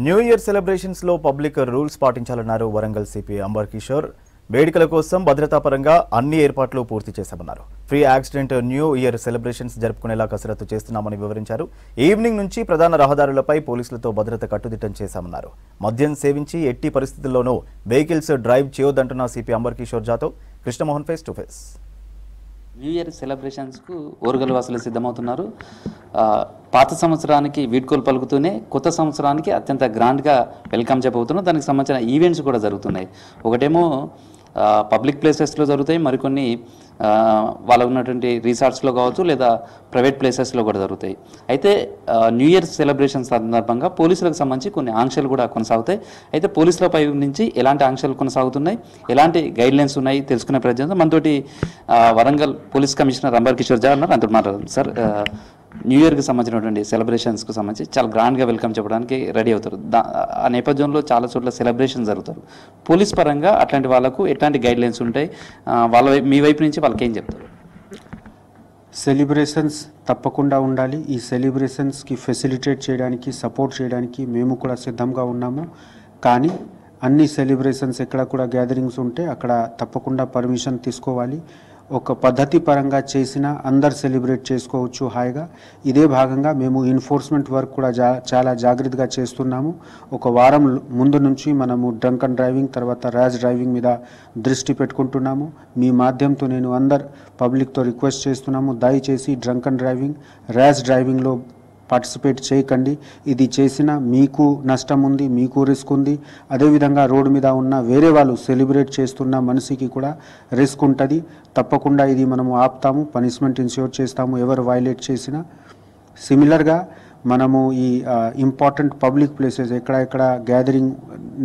New year celebrations లో public rules పాటించాలన్నారు Warangal CP Ambar Kishore. వేడుకల కోసం భద్రతా పరంగా అన్ని ఏర్పాట్లు పూర్తి చేశామన్నారు. Free accident new year celebrations జరుపుకునేలా కసరత్తు చేస్తున్నామని వివరించారు. ఈవినింగ్ నుంచి ప్రధాన రహదారులపై పోలీసులతో భద్రత కట్టుదిట్టం చేశామన్నారు. మద్యం సేవించి ఎట్టి పరిస్థితుల్లోనూ వెహికల్స్ డ్రైవ్ చేయొద్దంటున్న సిపి అంబర్ కిషోర్ జాతో Krishnamohan face to face. New year సెలబ్రేషన్స్కు ఓరుగల్ వాసులు సిద్ధమవుతున్నారు. పాత సంవత్సరానికి వీడ్కోలు పలుకుతూనే కొత్త సంవత్సరానికి అత్యంత గ్రాండ్గా వెల్కమ్ చెప్పబోతున్నారు. దానికి సంబంధించిన ఈవెంట్స్ కూడా జరుగుతున్నాయి. ఒకటేమో పబ్లిక్ ప్లేసెస్లో జరుగుతాయి, మరికొన్ని వాళ్ళ ఉన్నటువంటి రిసార్ట్స్లో కావచ్చు లేదా ప్రైవేట్ ప్లేసెస్లో కూడా జరుగుతాయి. అయితే న్యూ ఇయర్ సెలబ్రేషన్ సందర్భంగా పోలీసులకు సంబంధించి కొన్ని ఆంక్షలు కూడా కొనసాగుతాయి. అయితే పోలీసులపై నుంచి ఎలాంటి ఆంక్షలు కొనసాగుతున్నాయి, ఎలాంటి గైడ్లైన్స్ ఉన్నాయి తెలుసుకునే ప్రయత్నం మనతోటి వరంగల్ పోలీస్ కమిషనర్ అంబర్ కిషోర్ జా అన్నారు. అంతా మాట్లాడదాం. సార్, న్యూ ఇయర్కి సంబంధించినటువంటి సెలబ్రేషన్స్కి సంబంధించి చాలా గ్రాండ్గా వెల్కమ్ చెప్పడానికి రెడీ అవుతారు. ఆ నేపథ్యంలో చాలా చోట్ల సెలబ్రేషన్ జరుగుతారు. పోలీస్ పరంగా అట్లాంటి వాళ్ళకు ఎట్లాంటి గైడ్లైన్స్ ఉంటాయి, మీ వైపు నుంచి వాళ్ళకి ఏం చెప్తారు? సెలబ్రేషన్స్ తప్పకుండా ఉండాలి. ఈ సెలబ్రేషన్స్కి ఫెసిలిటేట్ చేయడానికి, సపోర్ట్ చేయడానికి మేము కూడా సిద్ధంగా ఉన్నాము. కానీ అన్ని సెలబ్రేషన్స్ ఎక్కడ కూడా గ్యాదరింగ్స్ ఉంటే అక్కడ తప్పకుండా పర్మిషన్ తీసుకోవాలి. ఒక పద్ధతి పరంగా చేసినా అందరు సెలబ్రేట్ చేసుకోవచ్చు హాయిగా. ఇదే భాగంగా మేము ఎన్ఫోర్స్మెంట్ వర్క్ కూడా చాలా జాగ్రత్తగా చేస్తున్నాము. ఒక వారం ముందు నుంచి మనము డ్రంక్ అండ్ డ్రైవింగ్ తర్వాత ర్యాష్ డ్రైవింగ్ మీద దృష్టి పెట్టుకుంటున్నాము. మీ మాధ్యమంతో నేను అందరు పబ్లిక్తో రిక్వెస్ట్ చేస్తున్నాము, దయచేసి డ్రంక్ అండ్ డ్రైవింగ్, ర్యాష్ డ్రైవింగ్లో పార్టిసిపేట్ చేయకండి. ఇది చేసినా మీకు నష్టం ఉంది, మీకు రిస్క్ ఉంది. అదేవిధంగా రోడ్డు మీద ఉన్న వేరే వాళ్ళు సెలబ్రేట్ చేస్తున్న మనిషికి కూడా రిస్క్ ఉంటుంది. తప్పకుండా ఇది మనము ఆపుతాము, పనిష్మెంట్ ఇన్ష్యూర్ చేస్తాము ఎవరు వైలేట్ చేసినా. సిమిలర్గా మనము ఈ ఇంపార్టెంట్ పబ్లిక్ ప్లేసెస్ ఎక్కడ గ్యాదరింగ్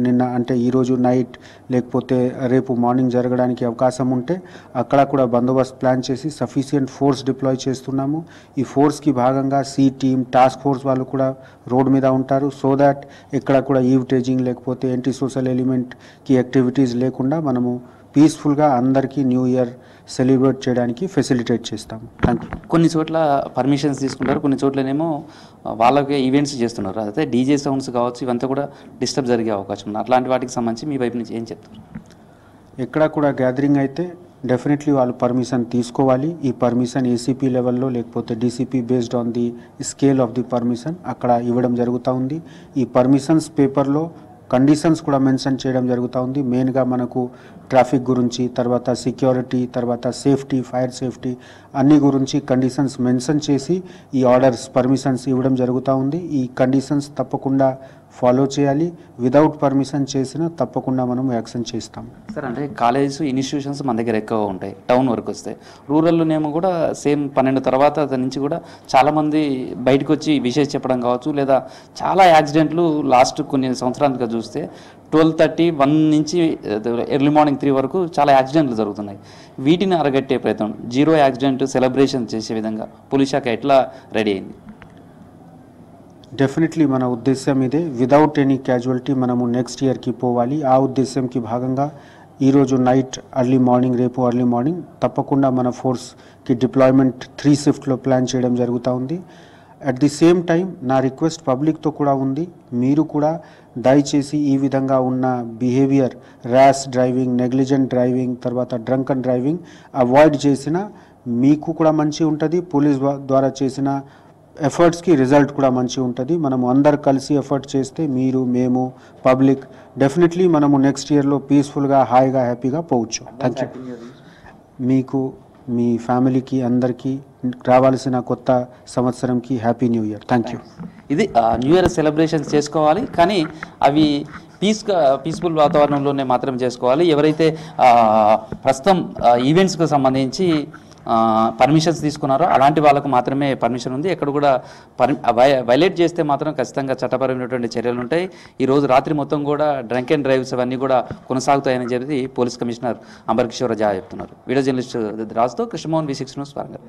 నిన్న అంటే ఈరోజు నైట్ లేకపోతే రేపు మార్నింగ్ జరగడానికి అవకాశం ఉంటే అక్కడ కూడా బందోబస్తు ప్లాన్ చేసి సఫిషియంట్ ఫోర్స్ డిప్లాయ్ చేస్తున్నాము. ఈ ఫోర్స్కి భాగంగా సి టీమ్, టాస్క్ ఫోర్స్ వాళ్ళు కూడా రోడ్ మీద ఉంటారు. సో దాట్ ఎక్కడ కూడా ఈవ్టేజింగ్ లేకపోతే యాంటీ సోషల్ ఎలిమెంట్కి యాక్టివిటీస్ లేకుండా మనము పీస్ఫుల్గా అందరికీ న్యూ ఇయర్ సెలబ్రేట్ చేయడానికి ఫెసిలిటేట్ చేస్తాము. Thank you. కొన్ని చోట్ల పర్మిషన్స్ తీసుకుంటారు, కొన్ని చోట్లనేమో వాళ్ళకే ఈవెంట్స్ చేస్తున్నారు. అయితే డీజే సౌండ్స్ కావచ్చు, ఇవంతా కూడా డిస్టర్బ్ జరిగే అవకాశం ఉంది. అట్లాంటి వాటికి సంబంధించి మీ వైపు నుంచి ఏం చెప్తారు? ఎక్కడ కూడా గ్యాదరింగ్ అయితే డెఫినెట్లీ వాళ్ళు పర్మిషన్ తీసుకోవాలి. ఈ పర్మిషన్ ఏసీపీ లెవెల్లో లేకపోతే DCP based on the scale of the permission అక్కడ ఇవ్వడం జరుగుతూ ఉంది. ఈ పర్మిషన్స్ పేపర్లో కండిషన్స్ కూడా మెన్షన్ చేయడం జరుగుతూ ఉంది. మెయిన్గా మనకు ట్రాఫిక్ గురించి, తర్వాత సెక్యూరిటీ, తర్వాత సేఫ్టీ, ఫైర్ సేఫ్టీ అన్ని గురించి కండిషన్స్ మెన్షన్ చేసి ఈ ఆర్డర్స్, పర్మిషన్స్ ఇవ్వడం జరుగుతూ ఉంది. ఈ కండిషన్స్ తప్పకుండా ఫాలో చేయాలి. విదౌట్ పర్మిషన్ చేసినా తప్పకుండా మనం యాక్షన్ చేస్తాం. సార్, అంటే కాలేజెస్, ఇన్స్టిట్యూషన్స్ మన దగ్గర ఎక్కువగా ఉంటాయి, టౌన్ వరకు వస్తాయి. రూరల్లోనేమో కూడా సేమ్ 12 తర్వాత అతని నుంచి కూడా చాలామంది బయటకు వచ్చి విషయం చెప్పడం కావచ్చు, లేదా చాలా యాక్సిడెంట్లు లాస్ట్ కొన్ని సంవత్సరాలుగా చూస్తే 12:30, 1 నుంచి ఎర్లీ మార్నింగ్ 3 వరకు చాలా యాక్సిడెంట్లు జరుగుతున్నాయి. వీటిని అరగట్టే ప్రయత్నం, జీరో యాక్సిడెంట్ సెలబ్రేషన్ చేసే విధంగా పోలీస్ శాఖ ఎట్లా రెడీ అయింది? డెఫినెట్లీ మన ఉద్దేశం ఇదే. విదౌట్ ఎనీ క్యాజువాలిటీ మనము నెక్స్ట్ ఇయర్కి పోవాలి. ఆ ఉద్దేశంకి భాగంగా ఈరోజు నైట్, ఎర్లీ మార్నింగ్, రేపు ఎర్లీ మార్నింగ్ తప్పకుండా మన ఫోర్స్కి డిప్లాయ్మెంట్ 3 షిఫ్ట్లో ప్లాన్ చేయడం జరుగుతూ ఉంది. అట్ ది సేమ్ టైం నా రిక్వెస్ట్ పబ్లిక్తో కూడా ఉంది, మీరు కూడా దయచేసి ఈ విధంగా ఉన్న behaviour, rash driving, negligent driving, తర్వాత డ్రంక్ అండ్ డ్రైవింగ్ అవాయిడ్ చేసినా మీకు కూడా మంచి ఉంటుంది. పోలీస్ ద్వారా చేసిన ఎఫర్ట్స్కి రిజల్ట్ కూడా మంచి ఉంటుంది. మనము అందరు కలిసి ఎఫర్ట్ చేస్తే మీరు, మేము, పబ్లిక్ డెఫినెట్లీ మనము నెక్స్ట్ ఇయర్లో పీస్ఫుల్గా, హాయిగా, హ్యాపీగా పోవచ్చు. Thank you. మీకు, మీ ఫ్యామిలీకి, అందరికీ రావాల్సిన కొత్త సంవత్సరంకి happy new year. Thank you. ఇది న్యూ ఇయర్ సెలబ్రేషన్స్ చేసుకోవాలి, కానీ అవి పీస్ఫుల్ వాతావరణంలోనే మాత్రం చేసుకోవాలి. ఎవరైతే ప్రస్తుతం ఈవెంట్స్కి సంబంధించి పర్మిషన్స్ తీసుకున్నారో అలాంటి వాళ్ళకు మాత్రమే పర్మిషన్ ఉంది. ఎక్కడ కూడా వైలేట్ చేస్తే మాత్రం ఖచ్చితంగా చట్టపరమైనటువంటి చర్యలు ఉంటాయి. ఈరోజు రాత్రి మొత్తం కూడా డ్రంక్ అండ్ డ్రైవ్స్ అవన్నీ కూడా కొనసాగుతాయని చెప్పి పోలీస్ కమిషనర్ అంబర్ కిషోర్ జా చెప్తున్నారు. వీడియో జర్నలిస్ట్ రాజుతో కృష్ణమోహన్, V6 న్యూస్, వరంగల్.